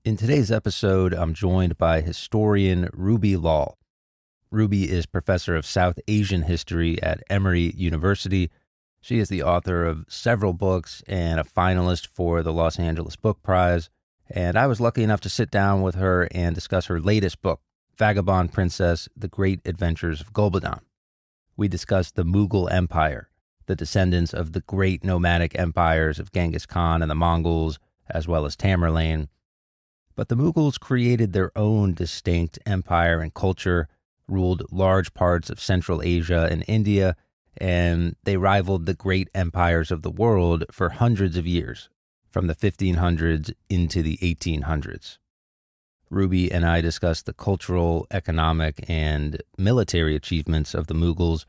In today's episode, I'm joined by historian Ruby Lal. Ruby is professor of South Asian history at Emory University. She is the author of several books and a finalist for the Los Angeles Book Prize. And I was lucky enough to sit down with her and discuss her latest book, Vagabond Princess, The Great Adventures of Gulbadan. We discussed the Mughal Empire, the descendants of the great nomadic empires of Genghis Khan and the Mongols, as well as Tamerlane. But the Mughals created their own distinct empire and culture, ruled large parts of Central Asia and India, and they rivaled the great empires of the world for hundreds of years, from the 1500s into the 1800s. Ruby and I discussed the cultural, economic, and military achievements of the Mughals.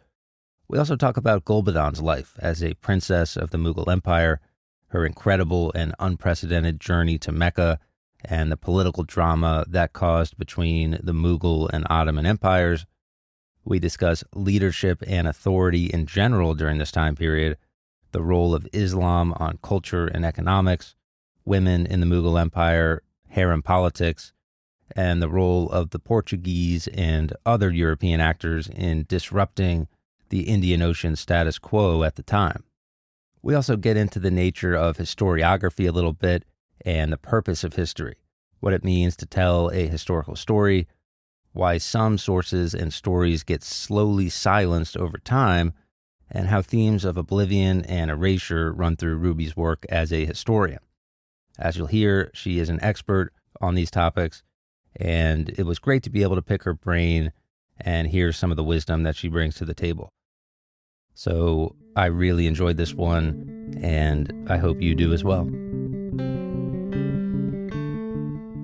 We also talk about Gulbadan's life as a princess of the Mughal Empire, her incredible and unprecedented journey to Mecca, and the political drama that caused between the Mughal and Ottoman empires. We discuss leadership and authority in general during this time period, the role of Islam on culture and economics, women in the Mughal Empire, harem politics, and the role of the Portuguese and other European actors in disrupting the Indian Ocean status quo at the time. We also get into the nature of historiography a little bit and the purpose of history, what it means to tell a historical story, why some sources and stories get slowly silenced over time, and how themes of oblivion and erasure run through Ruby's work as a historian. As you'll hear, she is an expert on these topics, and it was great to be able to pick her brain and hear some of the wisdom that she brings to the table. So I really enjoyed this one, and I hope you do as well.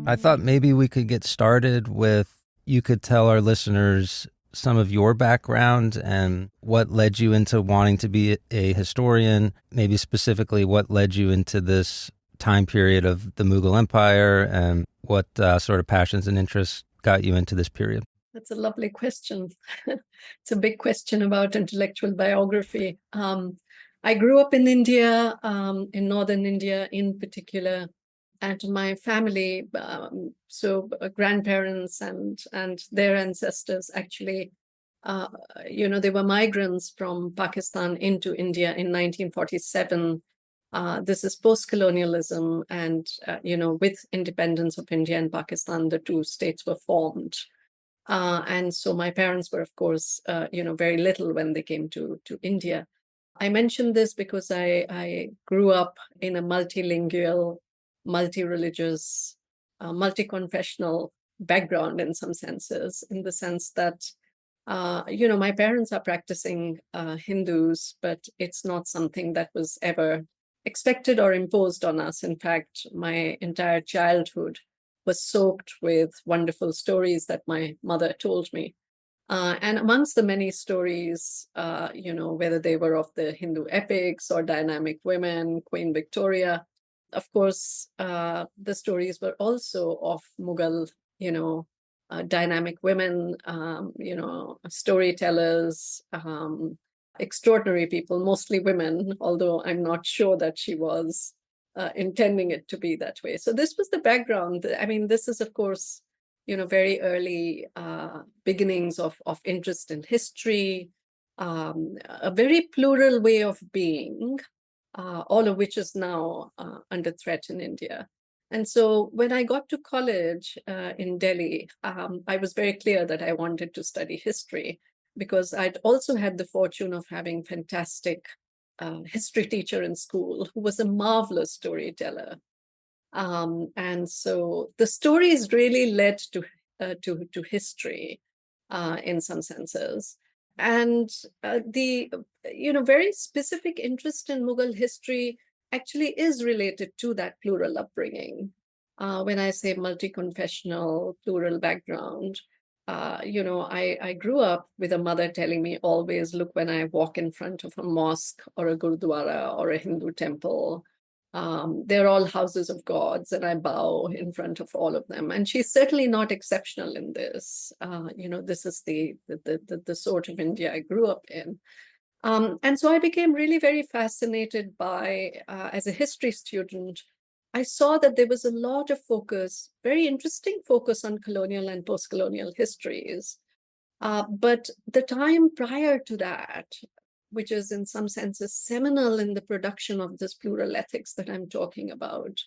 I thought maybe we could get started with, you could tell our listeners some of your background and what led you into wanting to be a historian, maybe specifically what led you into this time period of the Mughal Empire, and what sort of passions and interests got you into this period. That's a lovely question. It's a big question about intellectual biography. I grew up in India, in northern India in particular, and my family, grandparents and their ancestors actually, they were migrants from Pakistan into India in 1947. This is post-colonialism, and with independence of India and Pakistan, the two states were formed. And so my parents were, of course, very little when they came to India. I mentioned this because I grew up in a multilingual, multi-religious, multi-confessional background in some senses, in the sense that, my parents are practicing Hindus, but it's not something that was ever expected or imposed on us. In fact, my entire childhood was soaked with wonderful stories that my mother told me. And amongst the many stories, whether they were of the Hindu epics or dynamic women, Queen Victoria, of course, the stories were also of Mughal, dynamic women, storytellers, extraordinary people, mostly women, although I'm not sure that she was intending it to be that way. So this was the background. I mean, this is, of course, very early beginnings of interest in history, a very plural way of being, all of which is now under threat in India. And so when I got to college in Delhi, I was very clear that I wanted to study history, because I'd also had the fortune of having fantastic history teacher in school who was a marvelous storyteller. And so the stories really led to history in some senses. And the very specific interest in Mughal history actually is related to that plural upbringing. When I say multi-confessional, plural background, I grew up with a mother telling me always, look, when I walk in front of a mosque or a gurdwara or a Hindu temple, they're all houses of gods, and I bow in front of all of them. And she's certainly not exceptional in this. This is the sort of India I grew up in. And so I became really very fascinated by, as a history student, I saw that there was a lot of focus, very interesting focus on colonial and post-colonial histories. But the time prior to that, which is in some senses seminal in the production of this plural ethics that I'm talking about,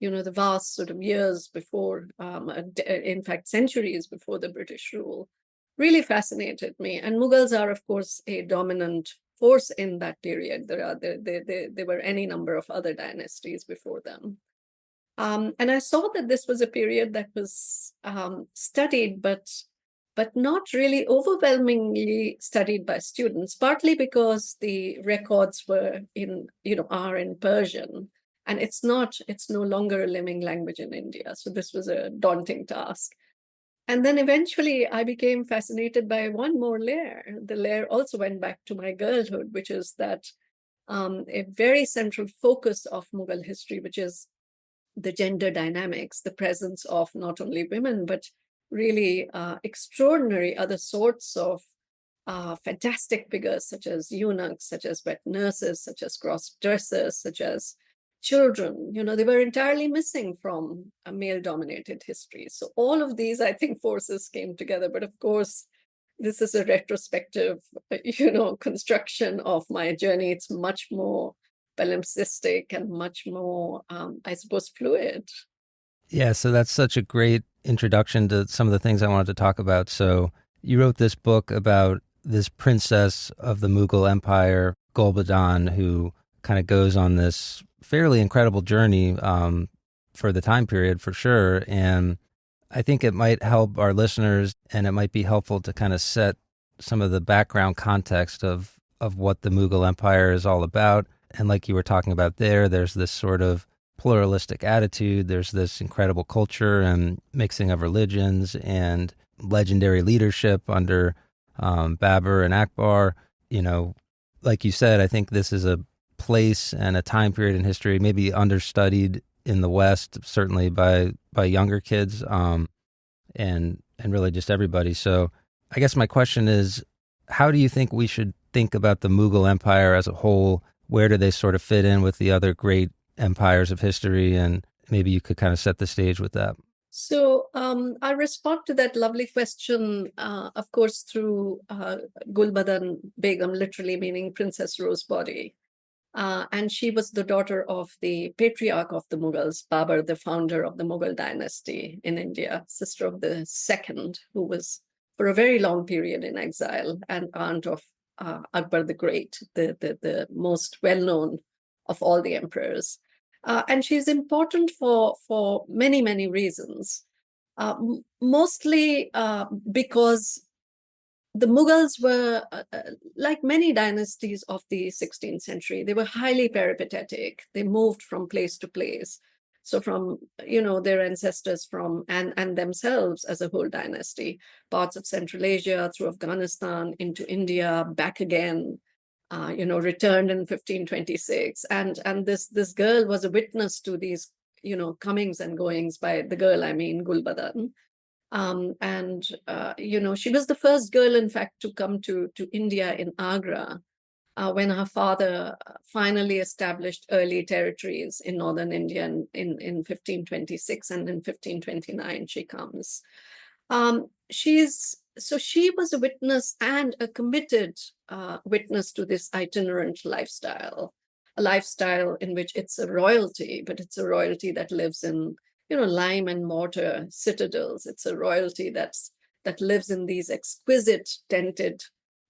the vast sort of years before, in fact, centuries before the British rule, really fascinated me. And Mughals are, of course, a dominant force in that period. There were any number of other dynasties before them. And I saw that this was a period that was studied, but not really overwhelmingly studied by students, partly because the records are in Persian, and it's no longer a living language in India. So this was a daunting task. And then eventually I became fascinated by one more layer. The layer also went back to my girlhood, which is that a very central focus of Mughal history, which is the gender dynamics, the presence of not only women, but really extraordinary other sorts of fantastic figures, such as eunuchs, such as wet nurses, such as cross-dressers, such as children. They were entirely missing from a male-dominated history. So all of these, I think, forces came together. But of course, this is a retrospective, construction of my journey. It's much more palimpsestic and much more, I suppose, fluid. Yeah, so that's such a great introduction to some of the things I wanted to talk about. So you wrote this book about this princess of the Mughal Empire, Gulbadan, who kind of goes on this fairly incredible journey for the time period, for sure. And I think it might help our listeners, and it might be helpful to kind of set some of the background context of what the Mughal Empire is all about. And like you were talking about there's this sort of pluralistic attitude. There's this incredible culture and mixing of religions and legendary leadership under Babur and Akbar. Like you said, I think this is a place and a time period in history maybe understudied in the West, certainly by younger kids, and really just everybody. So I guess my question is, how do you think we should think about the Mughal Empire as a whole? Where do they sort of fit in with the other great empires of history? And maybe you could kind of set the stage with that. So I respond to that lovely question, of course, through Gulbadan Begum, literally meaning Princess Rosebody. And she was the daughter of the patriarch of the Mughals, Babur, the founder of the Mughal dynasty in India, sister of the second, who was for a very long period in exile, and aunt of Akbar the Great, the most well-known of all the emperors. And she's important for many, many reasons, mostly because the Mughals were, like many dynasties of the 16th century, they were highly peripatetic. They moved from place to place. So from, their ancestors and themselves as a whole dynasty, parts of Central Asia, through Afghanistan, into India, back again, returned in 1526. And this girl was a witness to these, comings and goings. By the girl, I mean Gulbadan. She was the first girl, in fact, to come to India in Agra when her father finally established early territories in northern India in 1526, and in 1529 she comes. She was a witness, and a committed witness to this itinerant lifestyle, a lifestyle in which it's a royalty, but it's a royalty that lives in lime and mortar citadels. It's a royalty that lives in these exquisite tented,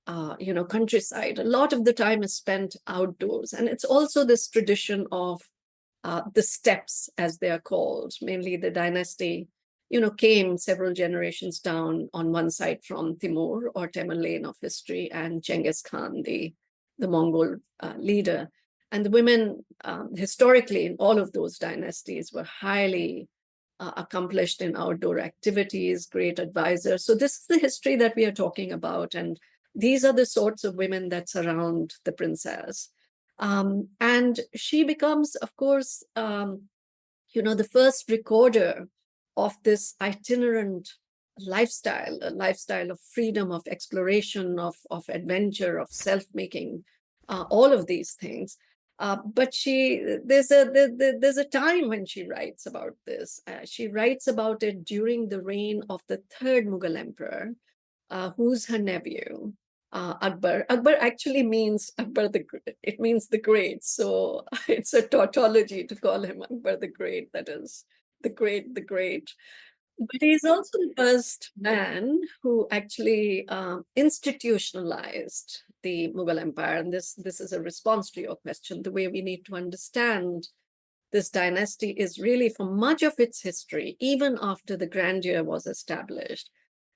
countryside. A lot of the time is spent outdoors, and it's also this tradition of the steppes, as they are called. Mainly, the dynasty, came several generations down on one side from Timur, or Tamerlane of history, and Genghis Khan, the Mongol leader. And the women, historically, in all of those dynasties, were highly accomplished in outdoor activities, great advisors. So this is the history that we are talking about. And these are the sorts of women that surround the princess. And she becomes, of course, the first recorder of this itinerant lifestyle, a lifestyle of freedom, of exploration, of adventure, of self-making, all of these things. But there's a time when she writes about this. She writes about it during the reign of the third Mughal emperor, who's her nephew, Akbar. Akbar actually means it means the Great. So it's a tautology to call him Akbar the Great. That is the Great. But he's also the first man who actually institutionalized the Mughal Empire. And this is a response to your question. The way we need to understand this dynasty is really, for much of its history, even after the grandeur was established,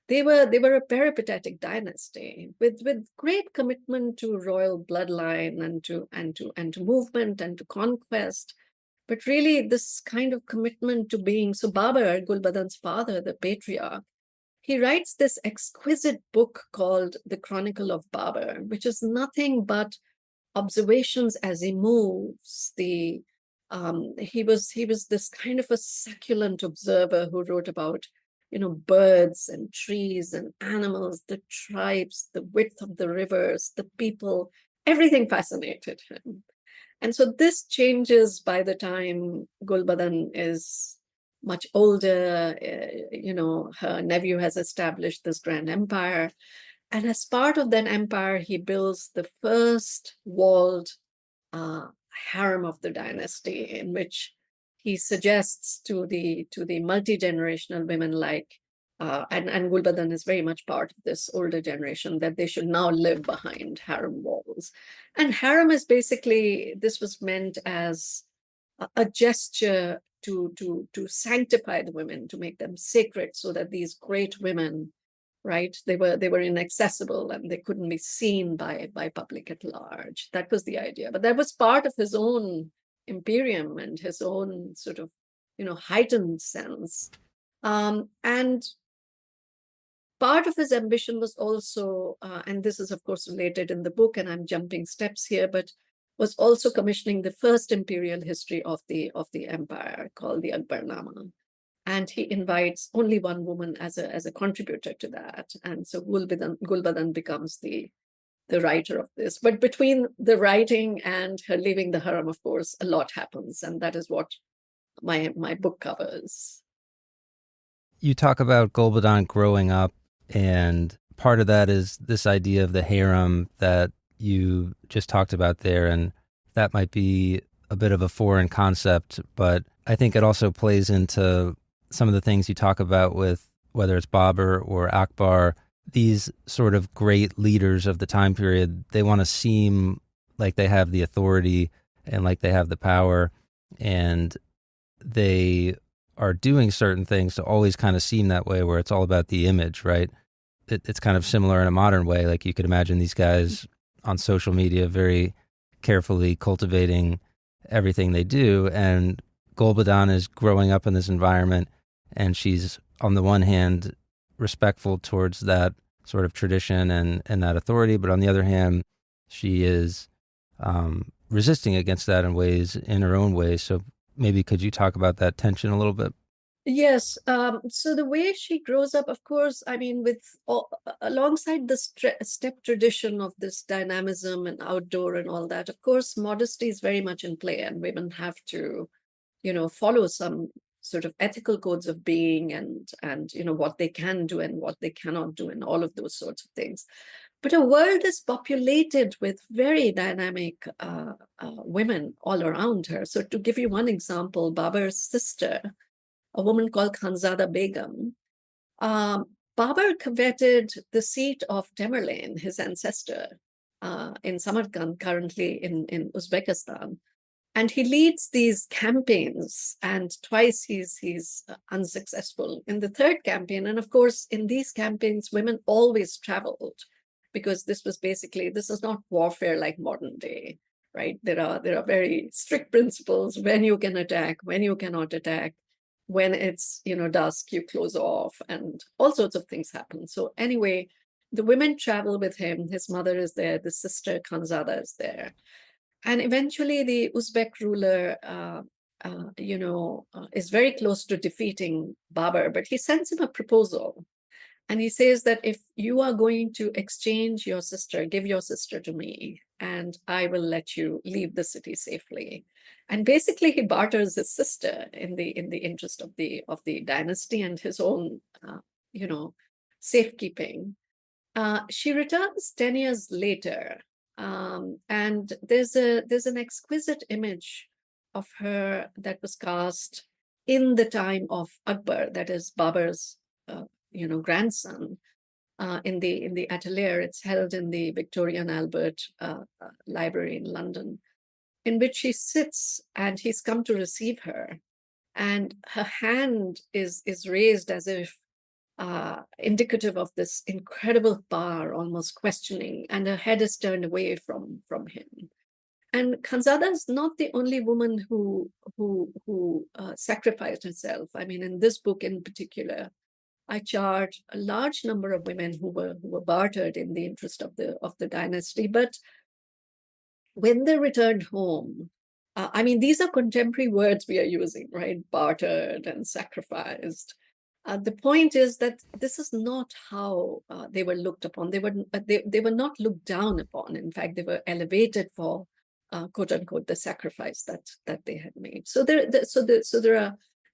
they were a peripatetic dynasty with great commitment to royal bloodline and to movement and to conquest. But really, this kind of commitment to being, so Babur, Gulbadan's father, the patriarch, he writes this exquisite book called The Chronicle of Babur, which is nothing but observations as he moves. He was this kind of a succulent observer who wrote about, birds and trees and animals, the tribes, the width of the rivers, the people. Everything fascinated him. And so this changes by the time Gulbadan is much older. Her nephew has established this grand empire. And as part of that empire, he builds the first walled harem of the dynasty, in which he suggests to the multi-generational women and Gulbadan is very much part of this older generation, that they should now live behind harem walls. And harem is basically, this was meant as a gesture to sanctify the women, to make them sacred, so that these great women, right, they were inaccessible and they couldn't be seen by public at large. That was the idea. But that was part of his own imperium and his own sort of heightened sense. And part of his ambition was also, and this is of course related in the book, and I'm jumping steps here, but was also commissioning the first imperial history of the empire, called the Akbarnama. And he invites only one woman as a contributor to that. And so Gulbadan becomes the writer of this. But between the writing and her leaving the harem, of course, a lot happens. And that is what my book covers. You talk about Gulbadan growing up, and part of that is this idea of the harem that you just talked about there. And that might be a bit of a foreign concept, but I think it also plays into some of the things you talk about with whether it's Babur or Akbar, these sort of great leaders of the time period. They want to seem like they have the authority and like they have the power, and they are doing certain things to always kind of seem that way, where it's all about the image, right? It's kind of similar in a modern way. Like you could imagine these guys on social media very carefully cultivating everything they do. And Gulbadan is growing up in this environment, and she's, on the one hand, respectful towards that sort of tradition and that authority, but on the other hand, she is resisting against that in her own ways. So maybe could you talk about that tension a little bit? Yes. So the way she grows up, of course, I mean, alongside the step tradition of this dynamism and outdoor and all that, of course, modesty is very much in play, and women have to, follow some sort of ethical codes of being and what they can do and what they cannot do and all of those sorts of things. But a world is populated with very dynamic women all around her. So to give you one example, Babur's sister, a woman called Khanzada Begum, Babur coveted the seat of Tamerlane, his ancestor, in Samarkand, currently in Uzbekistan. And he leads these campaigns, and twice he's unsuccessful. In the third campaign, and of course, in these campaigns, women always traveled, because this is not warfare like modern day, right? There are very strict principles when you can attack, when you cannot attack, when it's dusk, you close off, and all sorts of things happen. So anyway, the women travel with him. His mother is there, the sister Khanzada is there. And eventually the Uzbek ruler, is very close to defeating Babur, but he sends him a proposal. And he says that if you are going to exchange your sister, give your sister to me, and I will let you leave the city safely. And basically, he barters his sister in the interest of the dynasty and his own, you know, safekeeping. She returns 10 years later, and there's an exquisite image of her that was cast in the time of Akbar, that is Babur's, grandson, in the atelier. It's held in the Victoria and Albert Library in London, in which she sits, and he's come to receive her, and her hand is raised as if indicative of this incredible power, almost questioning, and her head is turned away from him. And Khanzada is not the only woman who sacrificed herself. I mean, in this book in particular, I chart a large number of women who were bartered in the interest of the dynasty. But when they returned home, I mean, these are contemporary words we are using, right? Bartered and sacrificed. The point is that this is not how they were looked upon. They were not looked down upon. In fact, they were elevated for quote unquote the sacrifice that they had made. So there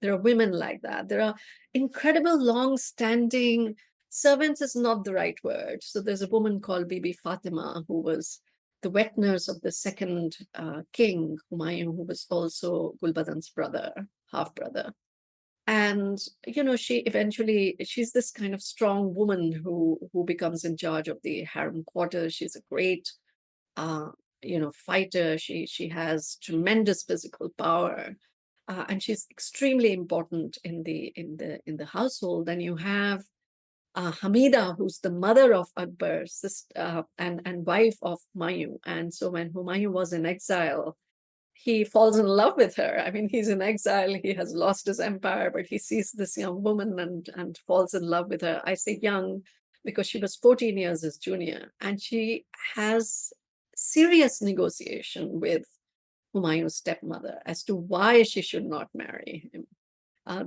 are women like that. There are incredible long-standing servants is not the right word. So there's a woman called Bibi Fatima who was the wet nurse of the second king, Humayun, who was also Gulbadan's brother, half brother. And she's this kind of strong woman who becomes in charge of the harem quarters. She's a great fighter. She has tremendous physical power, and she's extremely important in the household. And you have Hamida, who's the mother of Akbar, sister, and wife of Humayun. And so when Humayun was in exile, he falls in love with her. I mean, he's in exile, he has lost his empire, but he sees this young woman and falls in love with her. I say young because she was 14 years his junior, and she has serious negotiation with Humayun's stepmother as to why she should not marry him.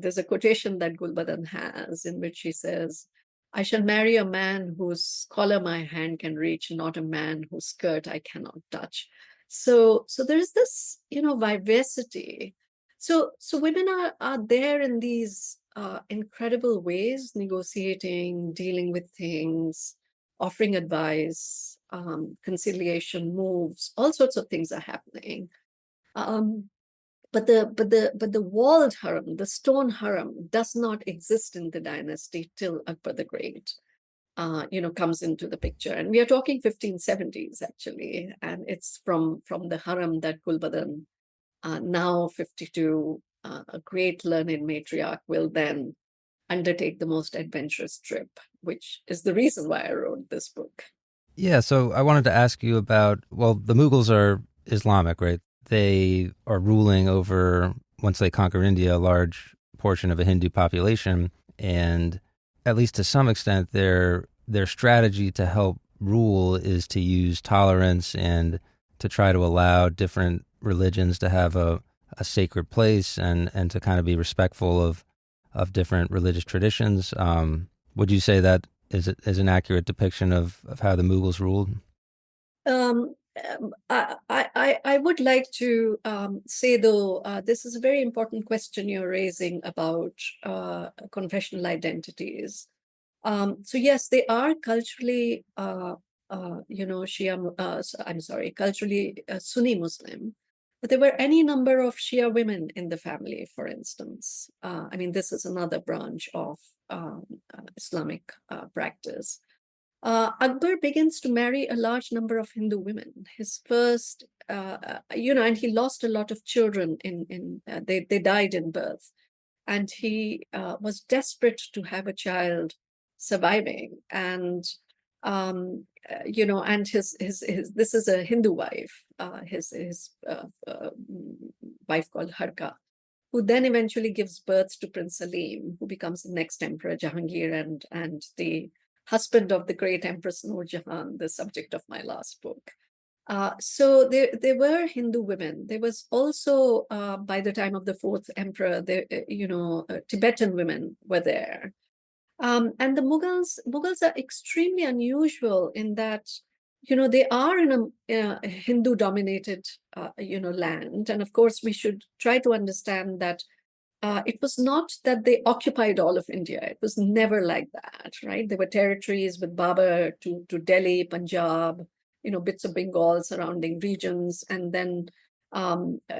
There's a quotation that Gulbadan has in which she says, "I shall marry a man whose collar my hand can reach, not a man whose skirt I cannot touch." So there's this, vivacity. So women are there in these incredible ways, negotiating, dealing with things, offering advice, conciliation moves, all sorts of things are happening. But the walled harem, the stone harem, does not exist in the dynasty till Akbar the Great, comes into the picture. And we are talking 1570s actually, and it's from the harem that Gulbadan, now 52, a great learned matriarch, will then undertake the most adventurous trip, which is the reason why I wrote this book. Yeah, so I wanted to ask you about, well, the Mughals are Islamic, right? They are ruling over, once they conquer India, a large portion of a Hindu population. And at least to some extent, their strategy to help rule is to use tolerance and to try to allow different religions to have a sacred place and to kind of be respectful of different religious traditions. Would you say that is an accurate depiction of how the Mughals ruled? Um, I would like to say, though, this is a very important question you're raising about confessional identities. So yes, they are culturally, Shia. I'm sorry, culturally Sunni Muslim, but there were any number of Shia women in the family, for instance. I mean, this is another branch of Islamic practice. Akbar begins to marry a large number of Hindu women. His first, and he lost a lot of children they died in birth, and he was desperate to have a child surviving. And and his this is a Hindu wife, his wife called Harka, who then eventually gives birth to Prince Salim, who becomes the next emperor, Jahangir, and the husband of the great Empress Noor Jahan, the subject of my last book. So there were Hindu women. There was also, by the time of the fourth emperor, Tibetan women were there. And the Mughals are extremely unusual in that they are in a Hindu-dominated, land. And of course, we should try to understand that it was not that they occupied all of India. It was never like that, right? There were territories with Babur to Delhi, Punjab, bits of Bengal, surrounding regions. And then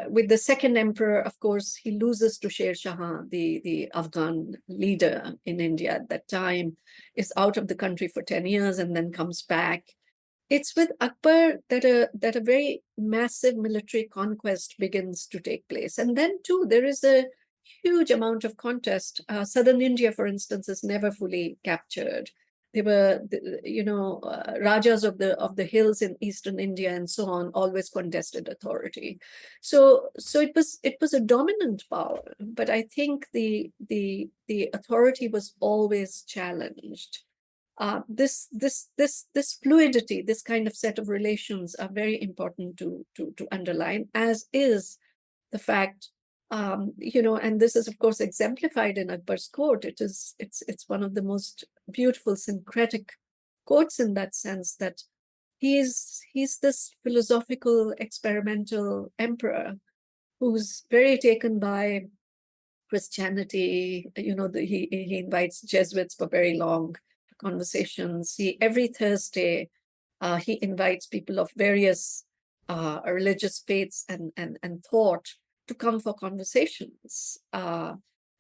with the second emperor, of course, he loses to Sher Shah, the Afghan leader in India at that time, is out of the country for 10 years and then comes back. It's with Akbar that a very massive military conquest begins to take place. And then too, there is a huge amount of contest. Southern India, for instance, is never fully captured. There were, Rajas of the hills in eastern India and so on always contested authority. So it was a dominant power, but I think the authority was always challenged. This fluidity, this kind of set of relations are very important to underline, as is the fact, and this is of course exemplified in Akbar's court. It's one of the most beautiful syncretic courts in that sense, that he's this philosophical experimental emperor who's very taken by Christianity. He invites Jesuits for very long conversations. Every Thursday he invites people of various religious faiths and thought to come for conversations.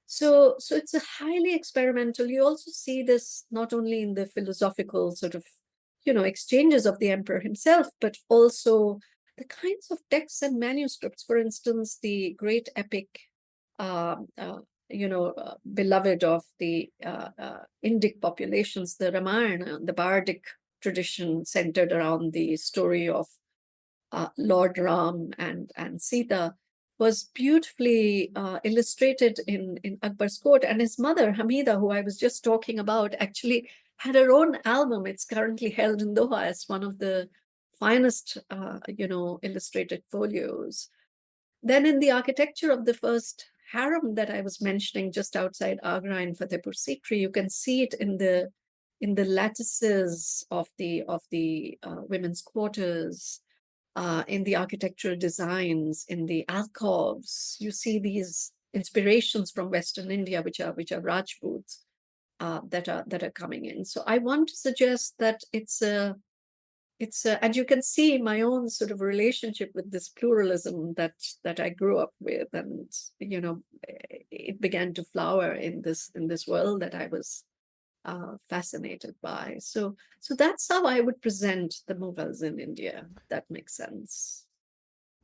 So it's a highly experimental. You also see this not only in the philosophical sort of exchanges of the emperor himself, but also the kinds of texts and manuscripts. For instance, the great epic beloved of the Indic populations, the Ramayana, the Bardic tradition centered around the story of Lord Ram and Sita, was beautifully illustrated in Akbar's court. And his mother, Hamida, who I was just talking about, actually had her own album. It's currently held in Doha as one of the finest, illustrated folios. Then in the architecture of the first harem that I was mentioning just outside Agra in Fatehpur Sikri, you can see it in the lattices of the women's quarters, in the architectural designs, in the alcoves. You see these inspirations from Western India, which are Rajputs, that are coming in. So I want to suggest that and you can see my own sort of relationship with this pluralism that I grew up with, and it began to flower in this world that I was fascinated by. So that's how I would present the Mughals in India. That makes sense.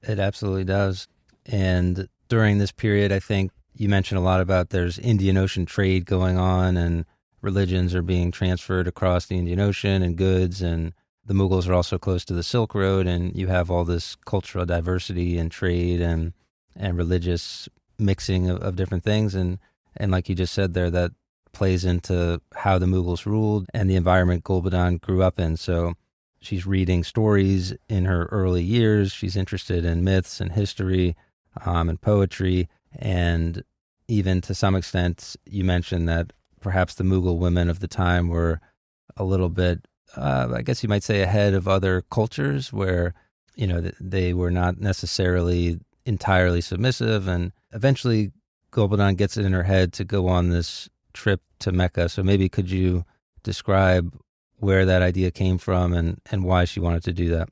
It absolutely does. And during this period, I think you mentioned a lot about there's Indian Ocean trade going on, and religions are being transferred across the Indian Ocean, and goods, and the Mughals are also close to the Silk Road, and you have all this cultural diversity and trade and religious mixing of different things. And like you just said there, that plays into how the Mughals ruled and the environment Gulbadan grew up in. So she's reading stories in her early years. She's interested in myths and history, and poetry. And even to some extent, you mentioned that perhaps the Mughal women of the time were a little bit, I guess you might say, ahead of other cultures, where, they were not necessarily entirely submissive. And eventually Gulbadan gets it in her head to go on this trip to Mecca. So maybe could you describe where that idea came from and why she wanted to do that?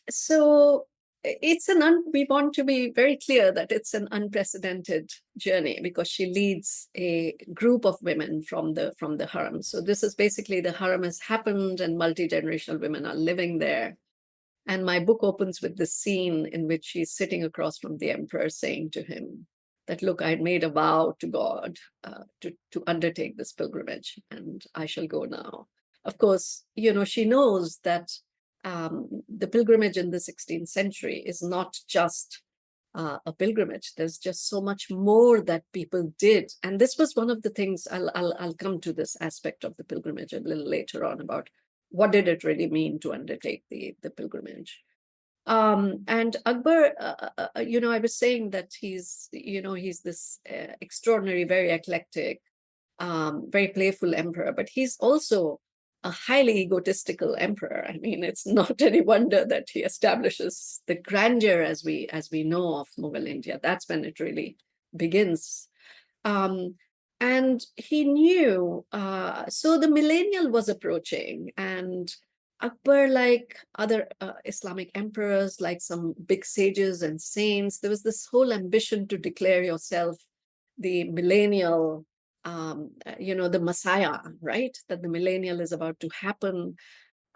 So we want to be very clear that it's an unprecedented journey, because she leads a group of women from the harem. So this is basically, the harem has happened and multi-generational women are living there. And my book opens with this scene in which she's sitting across from the emperor, saying to him that, look, I made a vow to God to undertake this pilgrimage, and I shall go now. Of course, she knows that the pilgrimage in the 16th century is not just a pilgrimage. There's just so much more that people did. And this was one of the things, I'll come to this aspect of the pilgrimage a little later on, about what did it really mean to undertake the pilgrimage. And Akbar, I was saying that he's this extraordinary, very eclectic, very playful emperor, but he's also a highly egotistical emperor. I mean, it's not any wonder that he establishes the grandeur as we know of Mughal India. That's when it really begins. Um, and he knew, so the millennial was approaching, and Akbar, like other Islamic emperors, like some big sages and saints, there was this whole ambition to declare yourself the millennial, the Messiah, right? That the millennial is about to happen.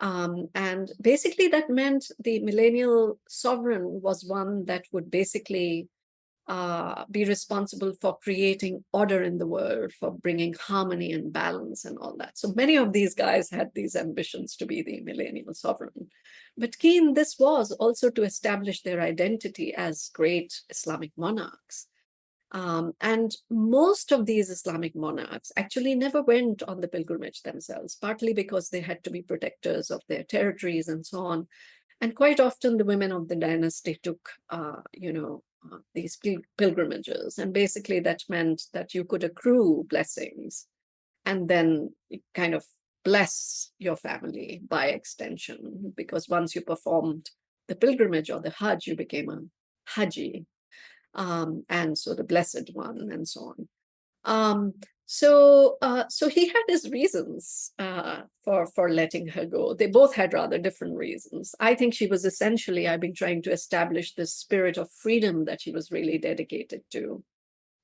And basically, that meant the millennial sovereign was one that would basically be responsible for creating order in the world, for bringing harmony and balance and all that. So many of these guys had these ambitions to be the millennial sovereign. But key in this was also to establish their identity as great Islamic monarchs. And most of these Islamic monarchs actually never went on the pilgrimage themselves, partly because they had to be protectors of their territories and so on. And quite often the women of the dynasty took, these pilgrimages. And basically that meant that you could accrue blessings and then kind of bless your family by extension, because once you performed the pilgrimage or the Hajj, you became a Haji, and so the Blessed One, and so on. So he had his reasons for letting her go. They both had rather different reasons. I think she was essentially, I've been trying to establish this spirit of freedom that she was really dedicated to.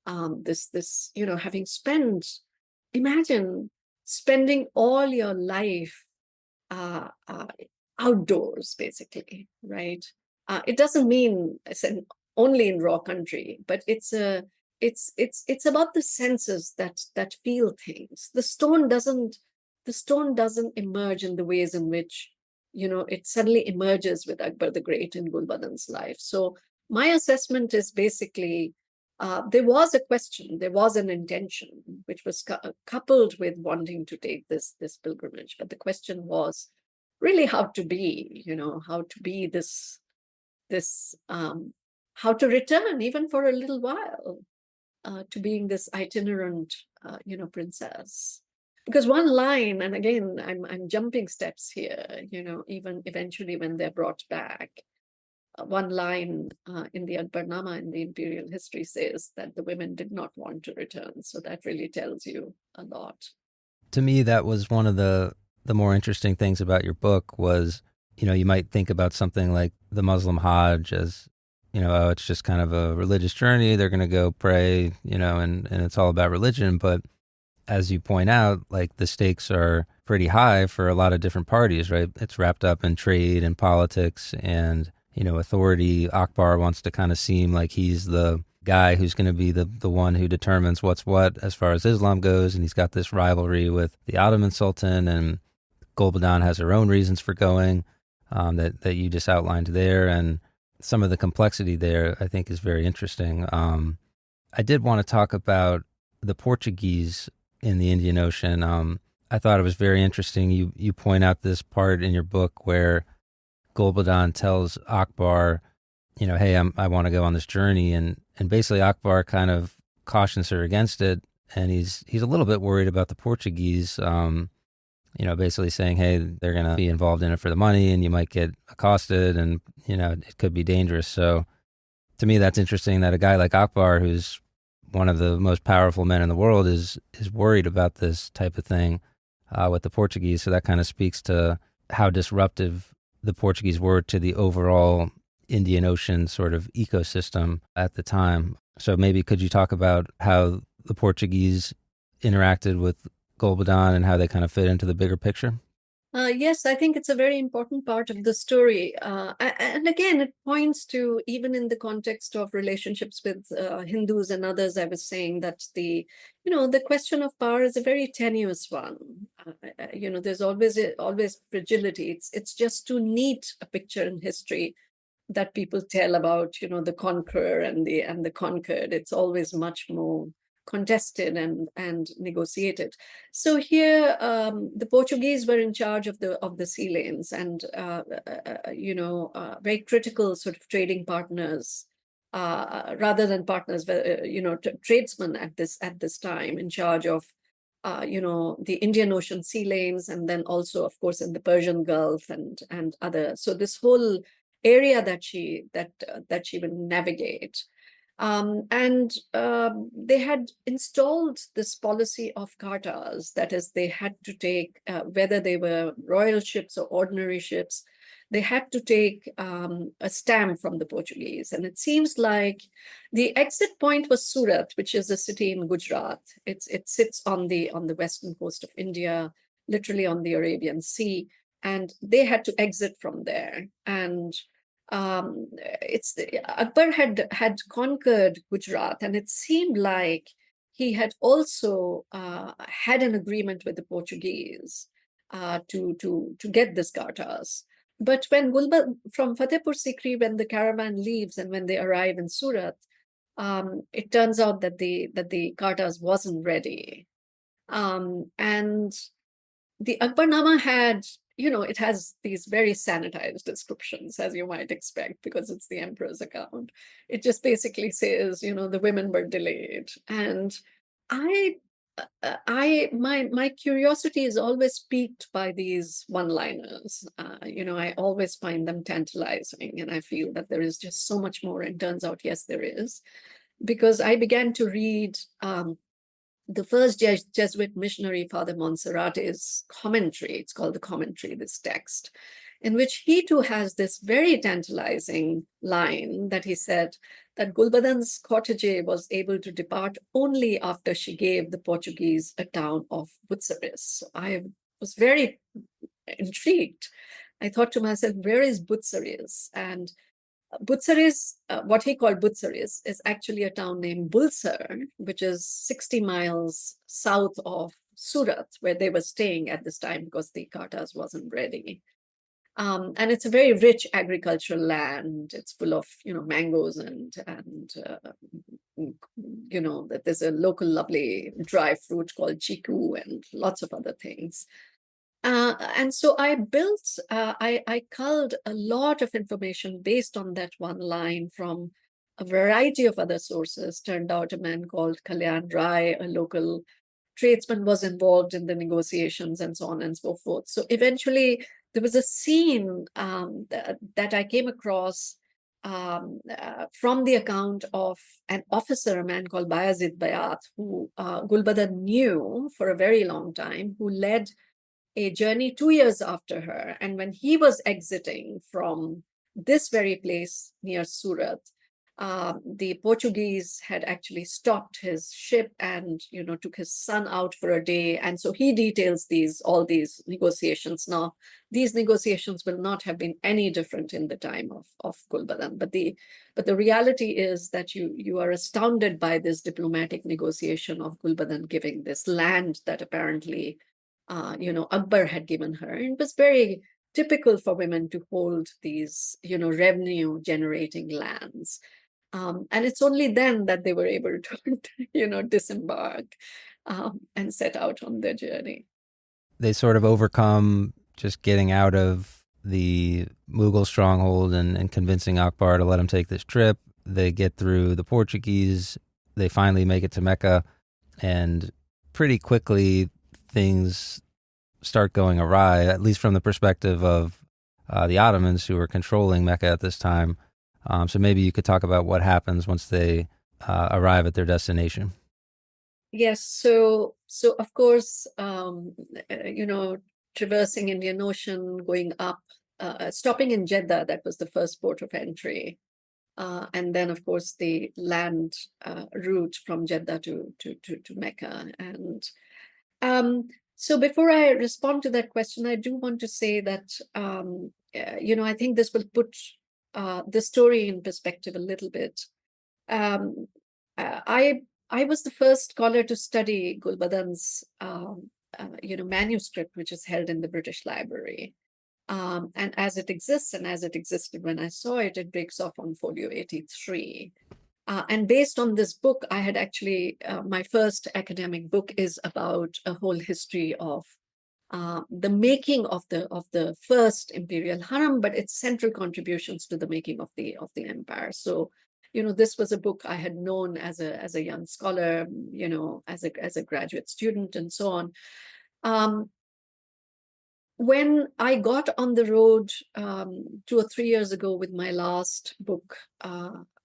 Having imagine spending all your life uh, uh, outdoors, basically, right? It doesn't mean I said only in raw country, but it's about the senses that feel things. The stone doesn't emerge in the ways in which it suddenly emerges with Akbar the Great in Gulbadan's life. So my assessment is basically there was a question, there was an intention, which was coupled with wanting to take this pilgrimage. But the question was really how to be, how to be this how to return even for a little while to being this itinerant, princess. Because one line, and again, I'm jumping steps here, even eventually when they're brought back, one line in the Akbarnama in the imperial history says that the women did not want to return. So that really tells you a lot. To me, that was one of the more interesting things about your book was, you might think about something like the Muslim Hajj as, oh, it's just kind of a religious journey. They're going to go pray, and it's all about religion. But as you point out, like the stakes are pretty high for a lot of different parties, right? It's wrapped up in trade and politics and, authority. Akbar wants to kind of seem like he's the guy who's going to be the one who determines what's what as far as Islam goes. And he's got this rivalry with the Ottoman Sultan, and Gulbadan has her own reasons for going that you just outlined there. And some of the complexity there, I think, is very interesting. I did want to talk about the Portuguese in the Indian Ocean. I thought it was very interesting. You point out this part in your book where Gulbadan tells Akbar, hey, I want to go on this journey, and basically Akbar kind of cautions her against it, and he's a little bit worried about the Portuguese. Basically saying, hey, they're going to be involved in it for the money, and you might get accosted, and it could be dangerous. So to me, that's interesting that a guy like Akbar, who's one of the most powerful men in the world, is worried about this type of thing with the Portuguese. So that kind of speaks to how disruptive the Portuguese were to the overall Indian Ocean sort of ecosystem at the time. So maybe could you talk about how the Portuguese interacted with Gulbadan and how they kind of fit into the bigger picture? Yes, I think it's a very important part of the story. And again, it points to, even in the context of relationships with Hindus and others, I was saying that the question of power is a very tenuous one. There's always fragility. It's just too neat a picture in history that people tell about, the conqueror and the conquered. It's always much more contested and negotiated. So here, the Portuguese were in charge of the sea lanes, and very critical sort of trading partners, rather than partners, tradesmen at this time, in charge of the Indian Ocean sea lanes, and then also, of course, in the Persian Gulf and other. So this whole area that she would navigate. And they had installed this policy of cartas, that is, they had to take, whether they were royal ships or ordinary ships, they had to take a stamp from the Portuguese. And it seems like the exit point was Surat, which is a city in Gujarat. It sits on the western coast of India, literally on the Arabian Sea, and they had to exit from there. And it's Akbar had conquered Gujarat, and it seemed like he had also had an agreement with the Portuguese to get this cartas. But when from Fatehpur Sikri, when the caravan leaves and when they arrive in Surat, it turns out that the cartas wasn't ready, and the Akbarnama had, it has these very sanitized descriptions, as you might expect, because it's the emperor's account. It just basically says, the women were delayed. And my curiosity is always piqued by these one-liners. I always find them tantalizing, and I feel that there is just so much more. And turns out, yes, there is, because I began to read the first Jesuit missionary, Father Montserrat's commentary. It's called the Commentary, this text, in which he too has this very tantalizing line that he said that Gulbadan's cortege was able to depart only after she gave the Portuguese a town of Butsaris. So I was very intrigued. I thought to myself, where is Butsaris? And Butsaris, what he called Butsaris, is actually a town named Bulsar, which is 60 miles south of Surat, where they were staying at this time because the Cartas wasn't ready. And it's a very rich agricultural land. It's full of, mangoes and that there's a local lovely dry fruit called chiku and lots of other things. And so I culled a lot of information based on that one line from a variety of other sources. Turned out a man called Kalyan Rai, a local tradesman, was involved in the negotiations and so on and so forth. So eventually there was a scene that I came across from the account of an officer, a man called Bayazid Bayat, who Gulbadan knew for a very long time, who led a journey 2 years after her. And when he was exiting from this very place near Surat, the Portuguese had actually stopped his ship and, took his son out for a day. And so he details all these negotiations. Now, these negotiations will not have been any different in the time of Gulbadan. But the reality is that you are astounded by this diplomatic negotiation of Gulbadan giving this land that apparently Akbar had given her. It was very typical for women to hold these, revenue generating lands. And it's only then that they were able to, disembark and set out on their journey. They sort of overcome just getting out of the Mughal stronghold and convincing Akbar to let him take this trip. They get through the Portuguese. They finally make it to Mecca. And pretty quickly, things start going awry, at least from the perspective of the Ottomans, who were controlling Mecca at this time. So maybe you could talk about what happens once they arrive at their destination. Yes, so of course, traversing Indian Ocean, going up, stopping in Jeddah, that was the first port of entry. And then, of course, the land route from Jeddah to Mecca. And so before I respond to that question, I do want to say that, I think this will put the story in perspective a little bit. I was the first scholar to study Gulbadan's, manuscript, which is held in the British Library. And as it exists, and as it existed when I saw it, it breaks off on folio 83. And based on this book, I had actually, my first academic book is about a whole history of the making of the first imperial harem, but its central contributions to the making of the empire. So, this was a book I had known as a young scholar, as a graduate student and so on. When I got on the road 2 or 3 years ago with my last book,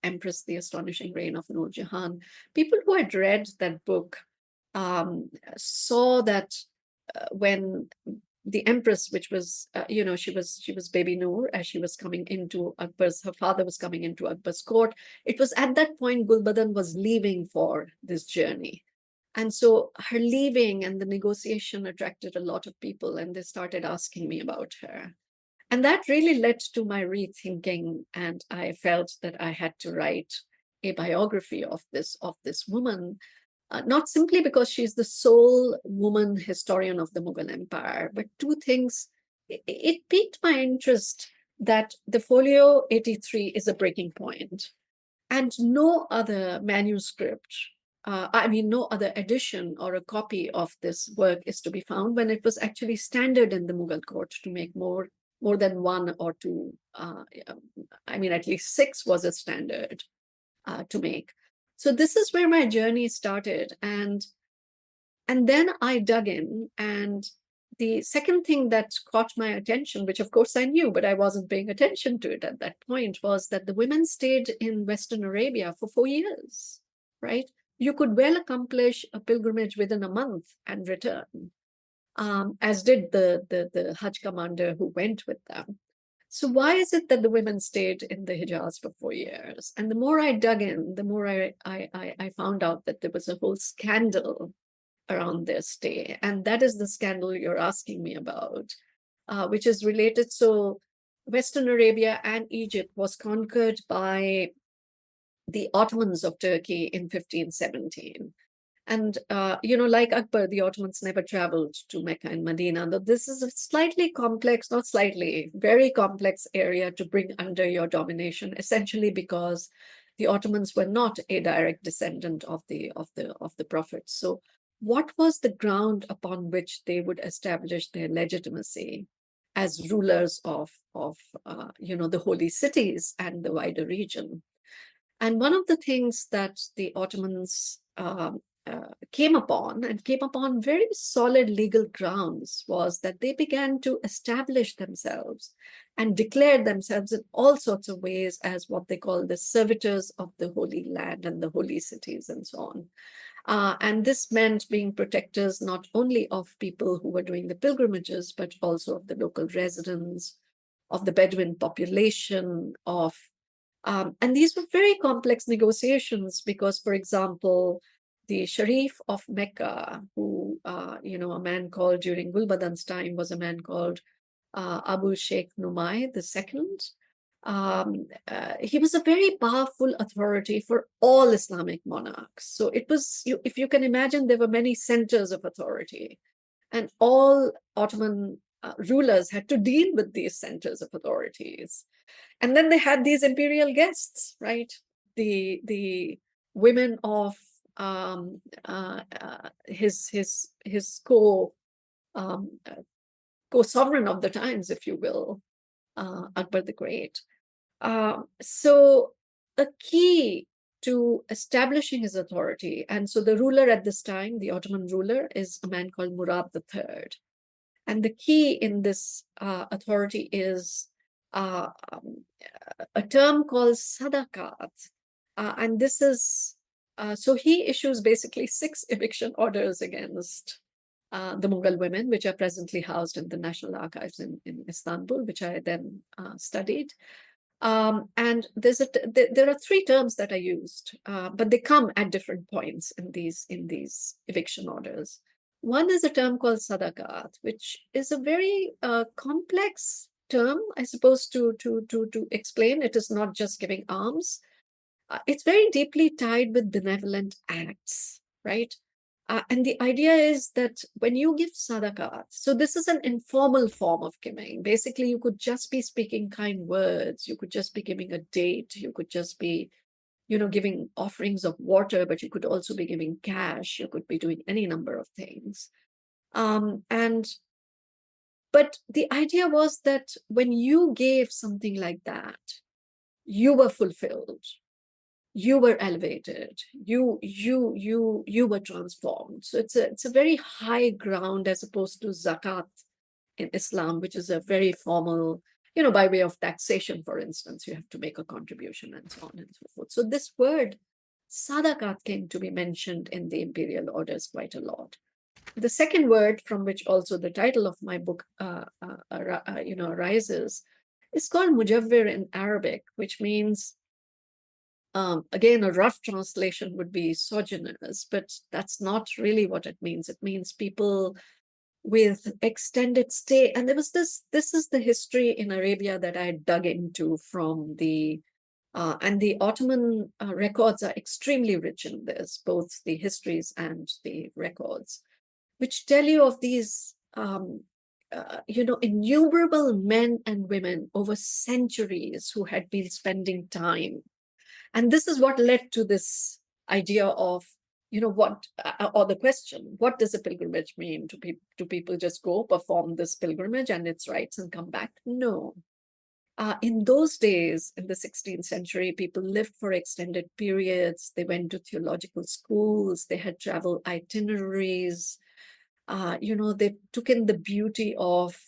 Empress, The Astonishing Reign of Noor Jahan, people who had read that book saw that when the Empress, which was, she was baby Noor as she was coming into Akbar's, her father was coming into Akbar's court. It was at that point Gulbadan was leaving for this journey. And so her leaving and the negotiation attracted a lot of people, and they started asking me about her. And that really led to my rethinking, and I felt that I had to write a biography of this woman, not simply because she's the sole woman historian of the Mughal Empire, but two things. It piqued my interest that the folio 83 is a breaking point, and no other manuscript, no other edition or a copy of this work is to be found, when it was actually standard in the Mughal court to make more than one or two. At least six was a standard to make. So this is where my journey started, and then I dug in, and the second thing that caught my attention, which of course I knew, but I wasn't paying attention to it at that point, was that the women stayed in Western Arabia for 4 years, right? You could well accomplish a pilgrimage within a month and return, as did the Hajj commander who went with them. So why is it that the women stayed in the Hijaz for 4 years? And the more I dug in, the more I found out that there was a whole scandal around their stay. And that is the scandal you're asking me about, which is related. So Western Arabia and Egypt was conquered by the Ottomans of Turkey in 1517. And, like Akbar, the Ottomans never traveled to Mecca and Medina. Though this is a slightly complex, not slightly, very complex area to bring under your domination, essentially because the Ottomans were not a direct descendant of the prophets. So what was the ground upon which they would establish their legitimacy as rulers of the holy cities and the wider region? And one of the things that the Ottomans came upon very solid legal grounds, was that they began to establish themselves and declare themselves in all sorts of ways as what they call the servitors of the Holy Land and the holy cities and so on. And this meant being protectors not only of people who were doing the pilgrimages, but also of the local residents, of the Bedouin population, and these were very complex negotiations because, for example, the Sharif of Mecca, who, a man called during Gulbadan's time, was a man called Abu Sheikh Numay II. He was a very powerful authority for all Islamic monarchs. So it was, if you can imagine, there were many centers of authority, and all Ottoman rulers had to deal with these centers of authorities. And then they had these imperial guests, right? The women of his co-sovereign of the times, if you will, Akbar the Great. So a key to establishing his authority, and so the ruler at this time, the Ottoman ruler, is a man called Murad III. And the key in this authority is a term called sadakat. And this is, so he issues basically 6 eviction orders against the Mughal women, which are presently housed in the National Archives in Istanbul, which I then studied. And there are 3 terms that are used, but they come at different points in these eviction orders. One is a term called sadakat, which is a very complex term, I suppose, to explain. It is not just giving alms. It's very deeply tied with benevolent acts, right? And the idea is that when you give sadakat, so this is an informal form of giving. Basically, you could just be speaking kind words. You could just be giving a date. You could just be, giving offerings of water, but you could also be giving cash. You could be doing any number of things. But the idea was that when you gave something like that, you were fulfilled. you were elevated, you were transformed. So it's a very high ground, as opposed to zakat in Islam, which is a very formal, by way of taxation, for instance, you have to make a contribution and so on and so forth. So this word sadakat came to be mentioned in the imperial orders quite a lot. The second word, from which also the title of my book arises, is called mujawwir in Arabic, which means, again, a rough translation would be sojourners, but that's not really what it means. It means people with extended stay. And there was this is the history in Arabia that I dug into from and the Ottoman records are extremely rich in this, both the histories and the records, which tell you of these, innumerable men and women over centuries who had been spending time. And this is what led to this idea of, what, or the question, what does a pilgrimage mean? Do people just go perform this pilgrimage and its rites and come back? No. In those days, in the 16th century, people lived for extended periods. They went to theological schools. They had travel itineraries. They took in the beauty of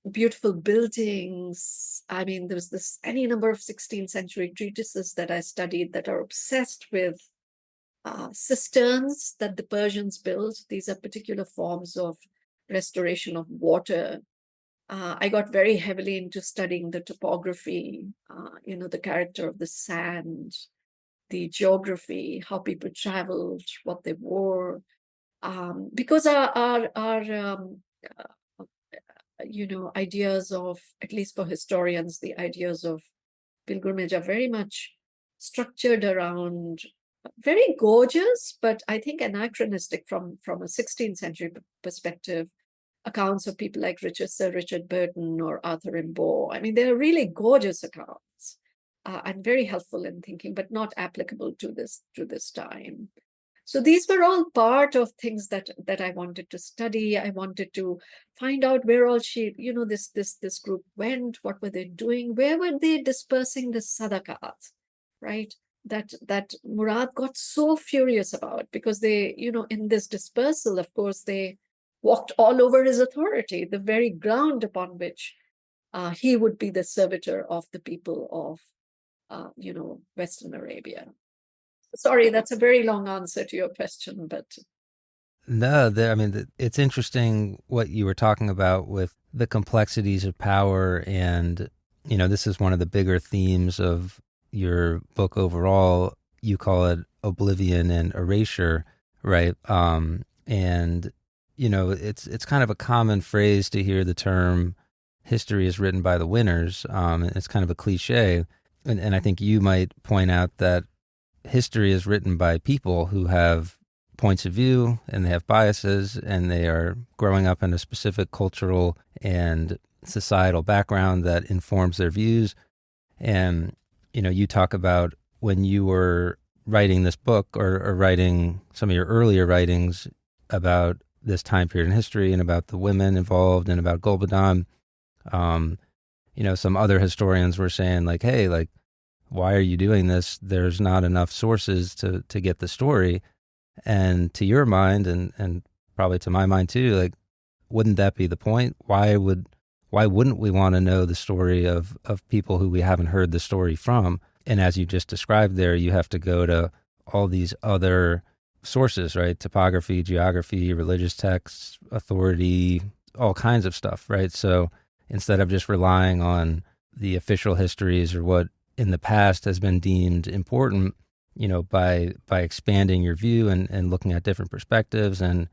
beautiful buildings. I mean, there's any number of 16th century treatises that I studied that are obsessed with cisterns that the Persians built. These are particular forms of restoration of water. I got very heavily into studying the topography, the character of the sand, the geography, how people traveled, what they wore, because our ideas of, at least for historians, the ideas of pilgrimage are very much structured around very gorgeous, but I think anachronistic from a 16th century perspective, accounts of people like Sir Richard Burton or Arthur Rimbaud. I mean, they're really gorgeous accounts and very helpful in thinking, but not applicable to this time. So these were all part of things that I wanted to study. I wanted to find out where all this group went, what were they doing, where were they dispersing the sadaqat, right? That Murad got so furious about, because they, in this dispersal, of course, they walked all over his authority, the very ground upon which he would be the servitor of the people of, Western Arabia. Sorry, that's a very long answer to your question, but No, I mean, it's interesting what you were talking about with the complexities of power. And, this is one of the bigger themes of your book overall. You call it oblivion and erasure, right? And, it's kind of a common phrase to hear the term history is written by the winners. It's kind of a cliche. And I think you might point out that history is written by people who have points of view and they have biases, and they are growing up in a specific cultural and societal background that informs their views. And, you talk about when you were writing this book, or writing some of your earlier writings about this time period in history and about the women involved and about Gulbadan. Some other historians were saying, like, hey, like, why are you doing this? There's not enough sources to get the story. And to your mind, and probably to my mind too, like, wouldn't that be the point? Why wouldn't we want to know the story of people who we haven't heard the story from? And as you just described there, you have to go to all these other sources, right? Topography, geography, religious texts, authority, all kinds of stuff, right? So instead of just relying on the official histories or what in the past has been deemed important, by expanding your view and looking at different perspectives and